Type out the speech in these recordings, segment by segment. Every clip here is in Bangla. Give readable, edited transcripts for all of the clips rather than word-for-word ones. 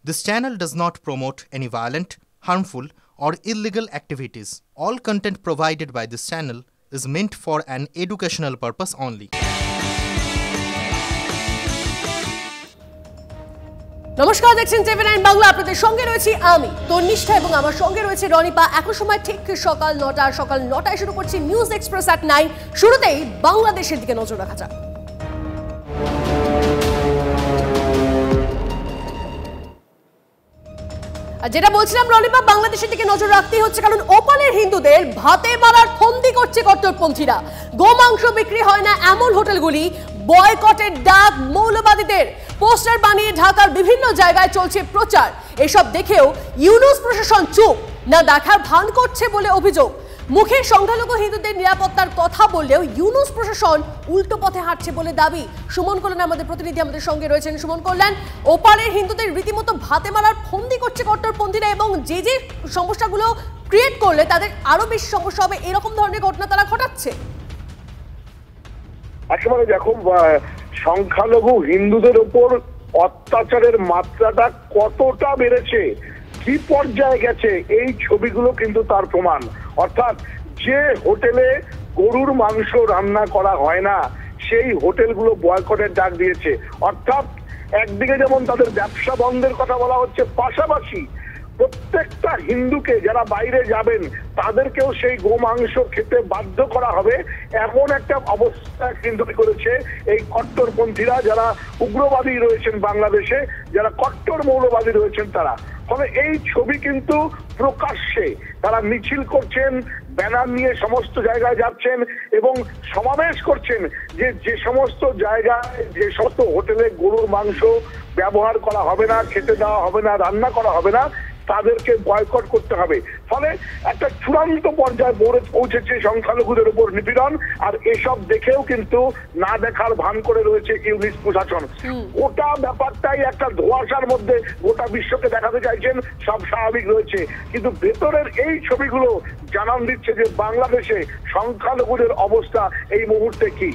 This channel does not promote any violent, harmful, or illegal activities. All content provided by this channel is meant for an educational purpose only. নমস্কার, দেখছেন টিভি9 বাংলা। আপনাদের সঙ্গে রয়েছি আমি তন্নিষ্ঠা এবং আমার সঙ্গে রয়েছে রনিপা। এখন সময় ঠিক সকাল 9টায় শুরু করছি নিউজ এক্সপ্রেস এট 9। শুরুতেই বাংলাদেশের দিকে নজর রাখা যাক। যেটা বলছিলাম রনিপা, বাংলাদেশের দিকে নজর রাখতেই হচ্ছে, কারণ ওপারের হিন্দুদের ভাতে মারার ফন্দি করছে কট্টরপন্থীরা। গোমাংস বিক্রি হয় না এমন হোটেলগুলি বয়কটের ডাক মৌলবাদীদের। পোস্টার বানিয়ে ঢাকার বিভিন্ন জায়গায় চলছে প্রচার। এসব দেখেও ইউনূস প্রশাসন চুপ, না দেখার ভান করছে বলে অভিযোগ। মুখে সংখ্যালঘু হিন্দুদের নিরাপত্তার কথা বললেও ইউনূস প্রশাসন উল্টো পথে হাঁটছে বলে দাবি। সুমন কল্যাণ আমাদের প্রতিনিধি আমাদের সঙ্গে রয়েছেন। সুমন কল্যাণ, ওপারের হিন্দুদের রীতিমতো ভাতে মারার ফন্দি করছে কট্টরপন্থীরা এবং যে যে সমস্যাগুলো ক্রিয়েট করলে তাদের আরো বেশি সমস্যা হবে, এরকম ধরনের ঘটনা তারা ঘটাচ্ছে। একেবারে দেখো, সংখ্যালঘু হিন্দুদের উপর অত্যাচারের মাত্রাটা কতটা বেড়েছে, কি পর্যায়ে গেছে, এই ছবিগুলো কিন্তু তার প্রমাণ। অর্থাৎ যে হোটেলে গরুর মাংস রান্না করা হয় না সেই হোটেলগুলো বয়কটের ডাক দিয়েছে। অর্থাৎ একদিকে যেমন তাদের ব্যবসা বন্ধের কথা বলা হচ্ছে, পাশাপাশি প্রত্যেকটা হিন্দুকে যারা বাইরে যাবেন তাদেরকেও সেই গোমাংস খেতে বাধ্য করা হবে, এমন একটা অবস্থা কিন্তু করেছে এই কট্টরপন্থীরা, যারা উগ্রবাদী রয়েছেন বাংলাদেশে, যারা কট্টর মৌলবাদী রয়েছেন তারা। ফলে এই ছবি কিন্তু প্রকাশ্যে তারা মিছিল করছেন, ব্যানার নিয়ে সমস্ত জায়গায় যাচ্ছেন এবং সমাবেশ করছেন যে যে সমস্ত জায়গায়, যে সমস্ত হোটেলে গরুর মাংস ব্যবহার করা হবে না, খেতে দেওয়া হবে না, রান্না করা হবে না, তাদেরকে বয়কট করতে হবে। ফলে একটা চূড়ান্ত পর্যায়ে পৌঁছেছে সংখ্যালঘুদের উপর নিপীড়ন। আর এসব দেখেও কিন্তু না দেখার ভান করে রয়েছে ইউনূস প্রশাসন। গোটা ব্যাপারটাই একটা ধোঁয়াশার মধ্যে গোটা বিশ্বকে দেখাতে চাইছেন, সব স্বাভাবিক রয়েছে, কিন্তু ভেতরের এই ছবিগুলো জানান দিচ্ছে যে বাংলাদেশে সংখ্যালঘুদের অবস্থা এই মুহূর্তে কি।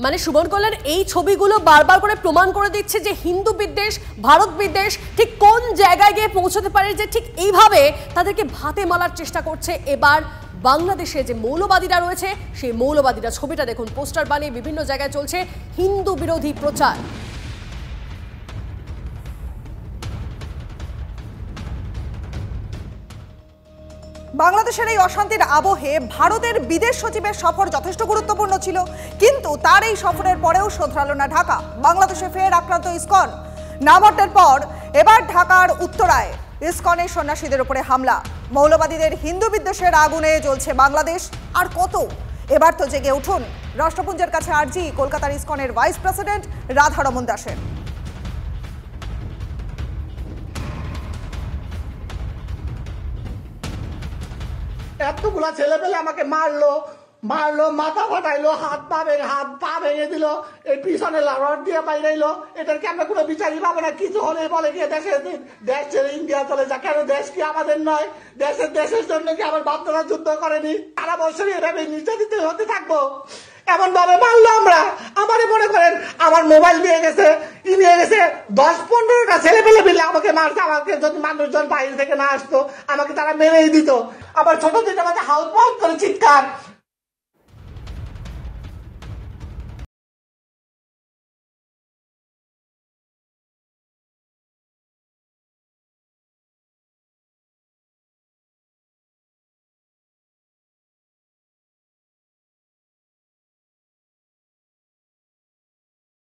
মানে সুমন কল্যাণ, এই ছবিগুলো বারবার করে প্রমাণ করে দিচ্ছে যে হিন্দু বিদ্বেষ, ভারত বিদ্বেষ ঠিক কোন জায়গায় গিয়ে পৌঁছতে পারে, যে ঠিক এইভাবে তাদেরকে ভাতে মারার চেষ্টা করছে এবার বাংলাদেশে যে মৌলবাদীরা রয়েছে সেই মৌলবাদীরা। ছবিটা দেখুন, পোস্টার বানিয়ে বিভিন্ন জায়গায় চলছে হিন্দু বিরোধী প্রচার। বাংলাদেশের এই অশান্তির আবহে ভারতের বিদেশ সচিবের সফর যথেষ্ট গুরুত্বপূর্ণ ছিল, কিন্তু তার এই সফরের পরেও শোধরালো না ঢাকা। বাংলাদেশে ফের আক্রান্ত ইসকন। নামটের পর এবার ঢাকার উত্তরায় ইসকনের সন্ন্যাসীদের উপরে হামলা। মৌলবাদীদের হিন্দু বিদ্বেষের আগুনে জ্বলছে বাংলাদেশ। আর কত, এবার তো জেগে উঠুন। রাষ্ট্রপুঞ্জের কাছে আর্জি কলকাতার ইসকনের ভাইস প্রেসিডেন্ট রাধারমন দাসের। এতগুলা ছেলে পেলে আমাকে মারলো, মাথা ফাটাইলো, হাত পা ভেঙে দিল, এই পিছনে রড দিয়ে বাইরাইলো। এটার কি আমরা কোনো বিচারই পাবো না? কিছু হলে বলে গিয়ে দেশ ছেড়ে ইন্ডিয়া চলে যা। কেন? দেশ কি আমাদের নয়? দেশের জন্য কি আমার বাপদাদা যুদ্ধ করেনি? সারা বছরই এভাবে নির্যাতিত হতে থাকবো? এমন ভাবে মারলো আমরা। আমারে মনে করেন আমার মোবাইল নিয়ে গেছে, নিয়ে গেছে 10-15টা ছেলে পেলে মিলে আমাকে মারছে। আমাকে যদি মানুষজন বাইরে থেকে না আসতো আমাকে তারা মেরেই দিত। আবার ছোট থেকে আমাকে হাউস করে চিৎকার,